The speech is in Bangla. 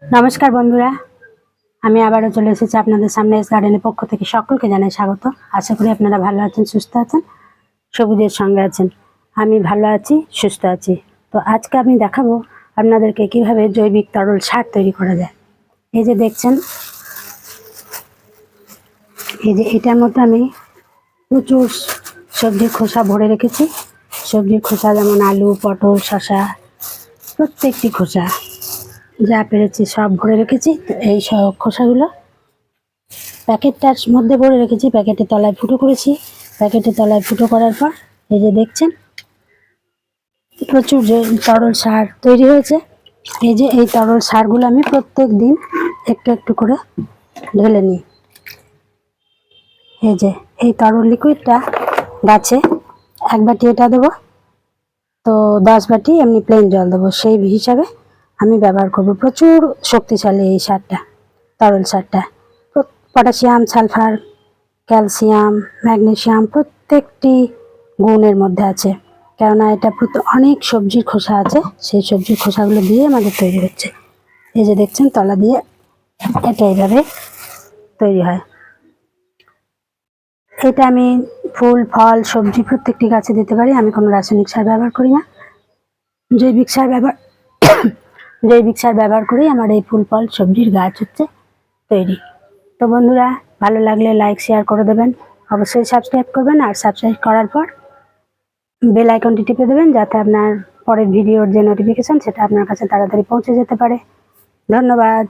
নমস্কার বন্ধুরা, আমি আবারও চলে এসেছি আপনাদের সামনে। এস গার্ডেনের পক্ষ থেকে সকলকে জানাই স্বাগত। আশা করি আপনারা ভালো আছেন, সুস্থ আছেন, সবুজের সঙ্গে আছেন। আমি ভালো আছি, সুস্থ আছি। তো আজকে আমি দেখাবো আপনাদেরকে কিভাবে জৈবিক তরল সার তৈরি করা যায়। এই যে দেখছেন, এই যে এটার মধ্যে আমি প্রচুর সবজির খোসা ভরে রেখেছি। সবজির খোসা যেমন আলু, পটল, শসা, প্রত্যেকটি খোসা যা পেরেছি সব ভরে রেখেছি। তো এই সব খোসাগুলো প্যাকেটটার মধ্যে ভরে রেখেছি, প্যাকেটের তলায় ফুটো করেছি। প্যাকেটের তলায় ফুটো করার পর এই যে দেখছেন প্রচুর যে তরল সার তৈরি হয়েছে। এই যে এই তরল সারগুলো আমি প্রত্যেক দিন একটু একটু করে ঢেলে নিই। এই যে এই তরল লিকুইডটা গাছে 1 বাটি এটা দেবো, তো 10 বাটি এমনি প্লেন জল দেবো। সেই হিসাবে আমি ব্যবহার করব। প্রচুর শক্তিশালী এই সারটা, তরল সারটা। পটাশিয়াম, সালফার, ক্যালসিয়াম, ম্যাগনেসিয়াম প্রত্যেকটি গুণের মধ্যে আছে। কেননা এটা অনেক সবজির খোসা আছে, সেই সবজির খোসাগুলো দিয়ে আমাদের তৈরি হচ্ছে। এই যে দেখছেন তলা দিয়ে এটা এইভাবে তৈরি হয়। এটা আমি ফুল, ফল, সবজি প্রত্যেকটি গাছে দিতে পারি। আমি কোনো রাসায়নিক সার ব্যবহার করি না, জৈবিক সার ব্যবহার জৈবিক সার ব্যবহার করেই আমার এই ফুল, ফল, সবজির গাছ হচ্ছে তৈরি। তো বন্ধুরা, ভালো লাগলে লাইক, শেয়ার করে দেবেন। অবশ্যই সাবস্ক্রাইব করবেন, আর সাবস্ক্রাইব করার পর বেল আইকনটি টিপে দেবেন, যাতে আপনার পরের ভিডিওর যে নোটিফিকেশন সেটা আপনার কাছে তাড়াতাড়ি পৌঁছে যেতে পারে। ধন্যবাদ।